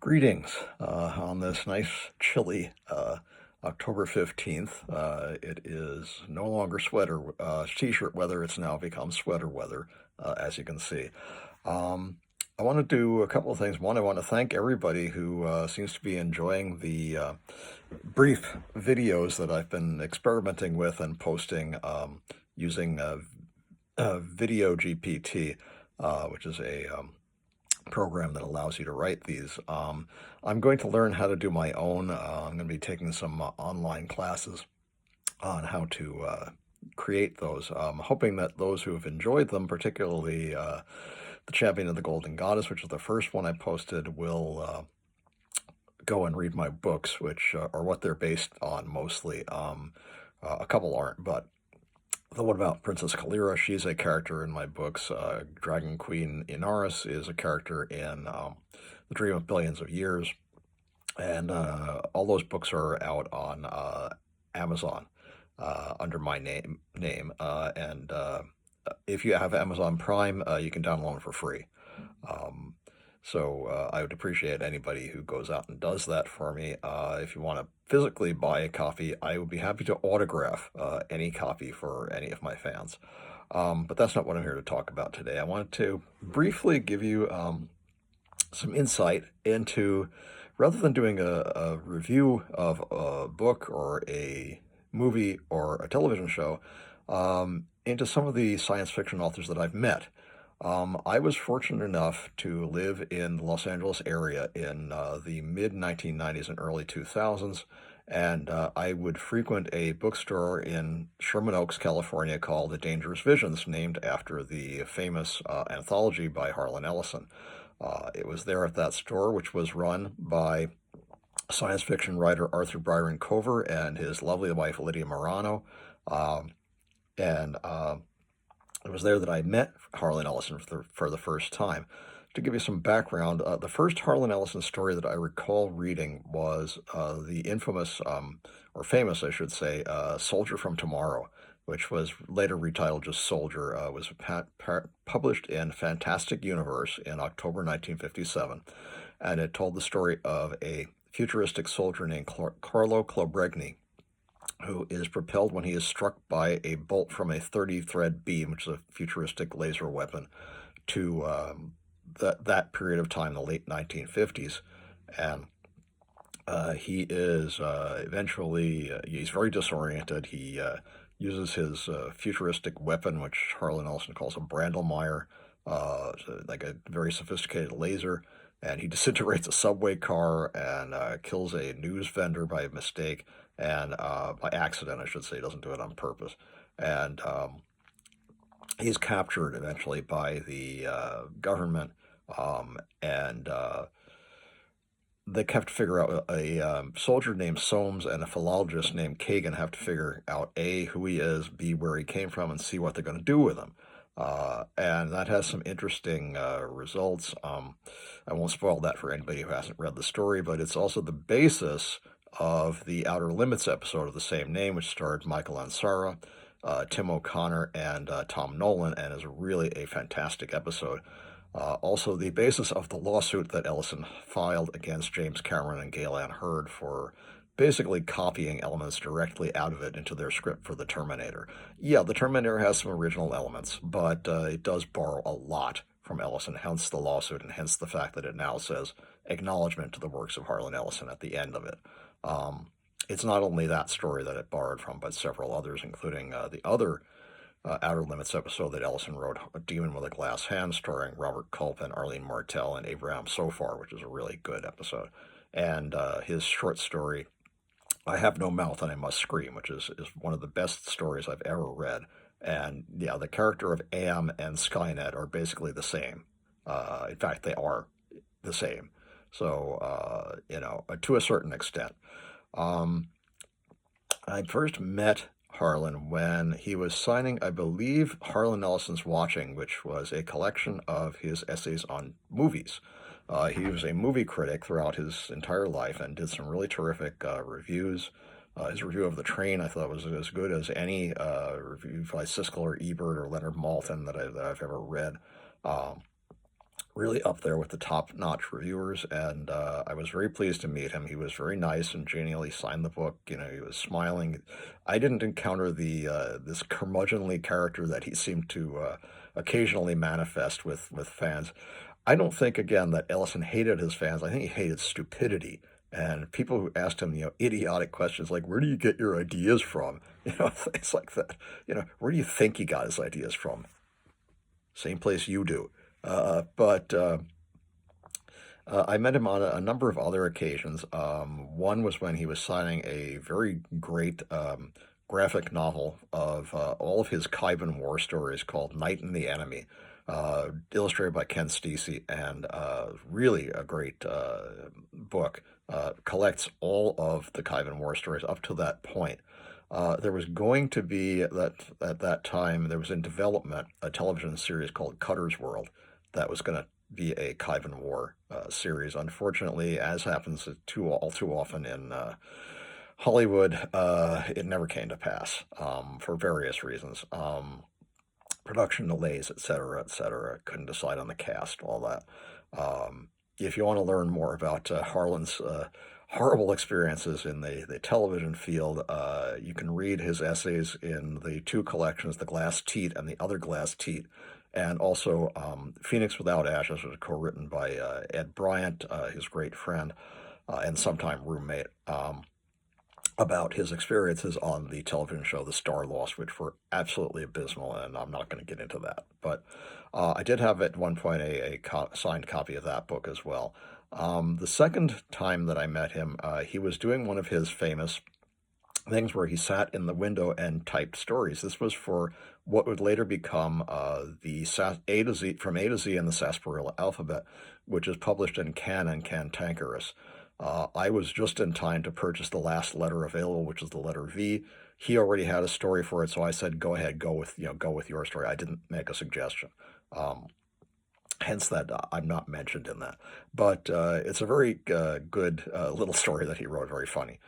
Greetings on this nice, chilly October 15th. It is no longer t-shirt weather. It's now become sweater weather, as you can see. I want to do a couple of things. One, I want to thank everybody who seems to be enjoying the brief videos that I've been experimenting with and posting using Video GPT, which is a program that allows you to write these. I'm going to learn how to do my own. I'm going to be taking some online classes on how to create those. Hoping that those who have enjoyed them, particularly the Champion of the Golden Goddess, which is the first one I posted, will go and read my books, which are what they're based on mostly. A couple aren't, but the one about Princess Kalira, she's a character in my books. Dragon Queen Inaris is a character in The Dream of Billions of Years. And all those books are out on Amazon under my name. And if you have Amazon Prime, you can download them for free. So I would appreciate anybody who goes out and does that for me. If you want to physically buy a copy, I would be happy to autograph any copy for any of my fans. But that's not what I'm here to talk about today. I wanted to briefly give you some insight into, rather than doing a review of a book or a movie or a television show, into some of the science fiction authors that I've met. I was fortunate enough to live in the Los Angeles area in the mid-1990s and early 2000s, and I would frequent a bookstore in Sherman Oaks, California called The Dangerous Visions, named after the famous anthology by Harlan Ellison. It was there at that store, which was run by science fiction writer Arthur Byron Cover and his lovely wife Lydia Morano, and it was there that I met Harlan Ellison for the first time. To give you some background, the first Harlan Ellison story that I recall reading was the infamous, or famous, I should say, Soldier from Tomorrow, which was later retitled just Soldier. Was published in Fantastic Universe in October 1957, and it told the story of a futuristic soldier named Carlo Clobregni, who is propelled when he is struck by a bolt from a 30-thread beam, which is a futuristic laser weapon, to that period of time, the late 1950s. And he is eventually, he's very disoriented. He uses his futuristic weapon, which Harlan Ellison calls a Brandlmeyer, like a very sophisticated laser, and he disintegrates a subway car and kills a news vendor by mistake, and by accident, I should say. He doesn't do it on purpose. And he's captured eventually by the government, and they have to figure out, a soldier named Soames and a philologist named Kagan have to figure out, A, who he is, B, where he came from, and C, what they're going to do with him. And that has some interesting results. I won't spoil that for anybody who hasn't read the story, but it's also the basis of the Outer Limits episode of the same name, which starred Michael Ansara, Tim O'Connor, and Tom Nolan, and is really a fantastic episode. Also the basis of the lawsuit that Ellison filed against James Cameron and Gale Ann Hurd for basically copying elements directly out of it into their script for The Terminator. Yeah, The Terminator has some original elements, but it does borrow a lot from Ellison, hence the lawsuit, and hence the fact that it now says acknowledgement to the works of Harlan Ellison at the end of it. It's not only that story that it borrowed from, but several others, including the other Outer Limits episode that Ellison wrote, A Demon with a Glass Hand, starring Robert Culp and Arlene Martell and Abraham Sofar, which is a really good episode. And his short story, I Have No Mouth and I Must Scream, which is one of the best stories I've ever read. And yeah, the character of Am and Skynet are basically the same. In fact, they are the same. So, to a certain extent. I first met Harlan when he was signing, I believe, Harlan Ellison's Watching, which was a collection of his essays on movies. He was a movie critic throughout his entire life and did some really terrific reviews. His review of The Train, I thought, was as good as any review by Siskel or Ebert or Leonard Maltin that I've ever read. really up there with the top-notch reviewers, and I was very pleased to meet him. He was very nice and genial. He signed the book, he was smiling. I didn't encounter this curmudgeonly character that he seemed to occasionally manifest with fans. I don't think, again, that Ellison hated his fans. I think he hated stupidity. And people who asked him, idiotic questions like, "Where do you get your ideas from?" Things like that. "Where do you think he got his ideas from?" Same place you do. But I met him on a number of other occasions. One was when he was signing a very great graphic novel of all of his Khyben War stories called Night and the Enemy, illustrated by Ken Steacy, and really a great book. Collects all of the Khyben War stories up to that point. There was going to be, at that time, there was in development a television series called Cutter's World that was going to be a Khyben War series. Unfortunately, as happens all too often in Hollywood, it never came to pass for various reasons. Production delays, et cetera, et cetera. Couldn't decide on the cast, all that. If you want to learn more about Harlan's horrible experiences in the television field, you can read his essays in the two collections, The Glass Teat and The Other Glass Teat, and also Phoenix Without Ashes, was co-written by Ed Bryant, his great friend and sometime roommate, about his experiences on the television show The Star Lost, which were absolutely abysmal, and I'm not going to get into that. But I did have at one point a signed copy of that book as well. The second time that I met him, he was doing one of his famous things where he sat in the window and typed stories. This was for what would later become the A to Z, from A to Z in the sarsaparilla alphabet, which is published in Can and Cantankerous. I was just in time to purchase the last letter available, which is the letter V. He already had a story for it, so I said, "Go ahead, go with your story." I didn't make a suggestion. Hence that I'm not mentioned in that. But it's a very good little story that he wrote, very funny.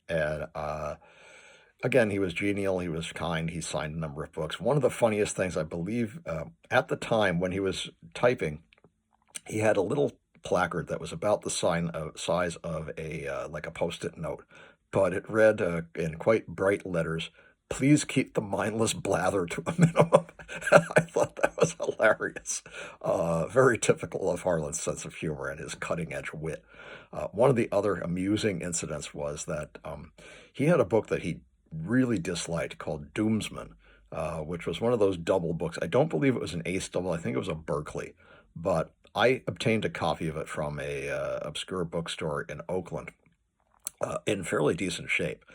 And again, he was genial, he was kind, he signed a number of books. One of the funniest things, I believe, at the time when he was typing, he had a little placard that was about the size of like a Post-it note, but it read in quite bright letters, "Please keep the mindless blather to a minimum." I thought that was hilarious. Very typical of Harlan's sense of humor and his cutting-edge wit. One of the other amusing incidents was that he had a book that he really disliked called Doomsman, which was one of those double books. I don't believe it was an Ace double. I think it was a Berkeley. But I obtained a copy of it from a obscure bookstore in Oakland in fairly decent shape.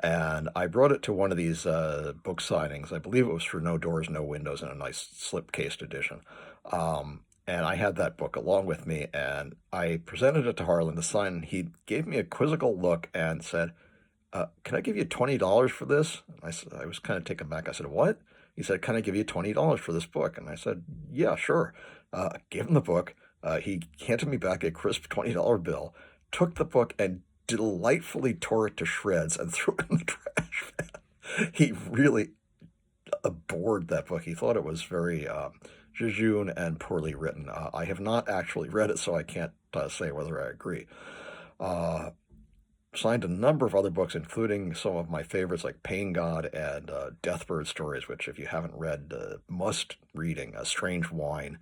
And I brought it to one of these book signings. I believe it was for No Doors, No Windows in a nice slip-cased edition. And I had that book along with me, and I presented it to Harlan to sign, and he gave me a quizzical look and said, "Can I give you $20 for this?" I was kind of taken back. I said, "What?" He said, "Can I give you $20 for this book?" And I said, "Yeah, sure." Gave him the book. He handed me back a crisp $20 bill, took the book and delightfully tore it to shreds and threw it in the trash can. He really abhorred that book. He thought it was very jejune and poorly written. I have not actually read it, so I can't say whether I agree. Signed a number of other books, including some of my favorites like Pain God and Deathbird Stories, which, if you haven't read, must reading. A Strange Wine,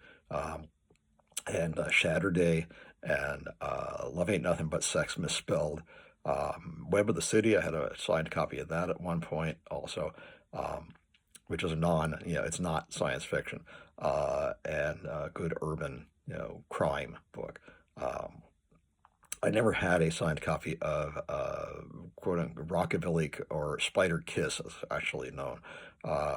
and Shattered Day, and Love Ain't Nothing But Sex Misspelled. Web of the City, I had a signed copy of that at one point also, which is it's not science fiction, and a good urban, crime book. I never had a signed copy of quote-unquote Rockabilly, or Spider Kiss, as actually known,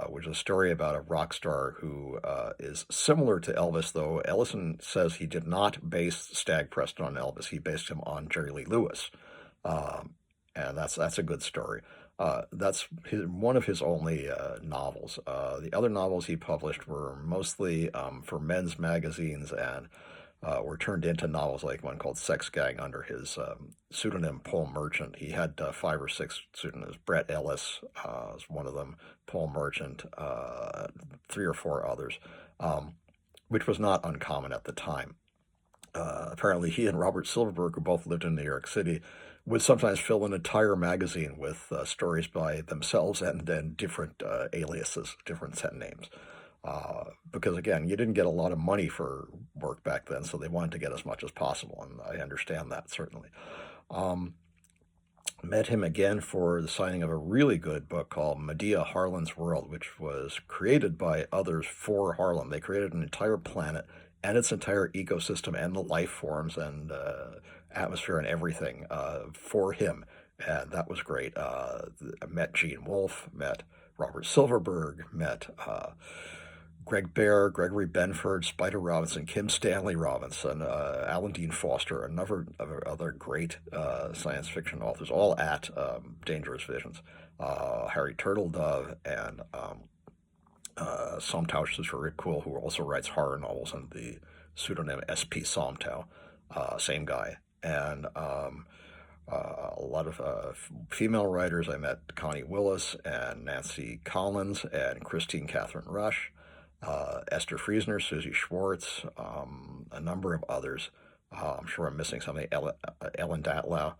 which is a story about a rock star who is similar to Elvis, though Ellison says he did not base Stag Preston on Elvis. He based him on Jerry Lee Lewis, and that's a good story. That's one of his only novels. The other novels he published were mostly for men's magazines, and were turned into novels, like one called Sex Gang under his pseudonym Paul Merchant. He had 5 or 6 pseudonyms. Brett Ellis was one of them, Paul Merchant, 3 or 4 others. which was not uncommon at the time. Apparently, he and Robert Silverberg, who both lived in New York City, would sometimes fill an entire magazine with stories by themselves and then different aliases, different pen names. Because again, you didn't get a lot of money for work back then, so they wanted to get as much as possible, and I understand that certainly. Um, Met him again for the signing of a really good book called Medea Harlan's World, which was created by others for Harlan. They created an entire planet and its entire ecosystem and the life forms and atmosphere and everything for him. And that was great. I met Gene Wolfe, met Robert Silverberg, met Greg Bear, Gregory Benford, Spider Robinson, Kim Stanley Robinson, Alan Dean Foster, a number of other great science fiction authors, all at Dangerous Visions. Harry Turtledove and Somtow Rick, who also writes horror novels under the pseudonym S.P. Somtow, same guy. And a lot of female writers. I met Connie Willis and Nancy Collins and Christine Catherine Rush. Esther Friesner, Susie Schwartz, a number of others. I'm sure I'm missing something. Ellen Datlow.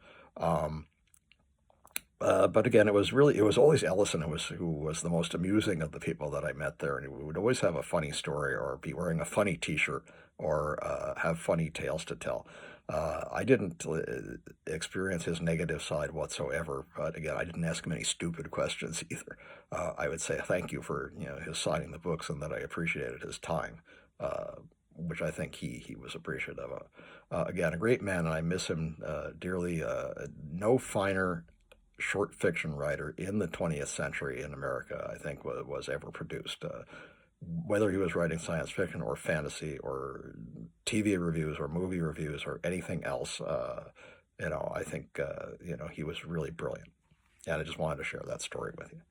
But again, it was always Ellison who was the most amusing of the people that I met there, and he would always have a funny story or be wearing a funny T-shirt or have funny tales to tell. I didn't experience his negative side whatsoever, but again, I didn't ask him any stupid questions either. I would say thank you for his signing the books and that I appreciated his time, which I think he was appreciative of. Again, a great man, and I miss him dearly. No finer short fiction writer in the 20th century in America, I think, was ever produced. Whether he was writing science fiction or fantasy or TV reviews or movie reviews or anything else, I think, he was really brilliant. And I just wanted to share that story with you.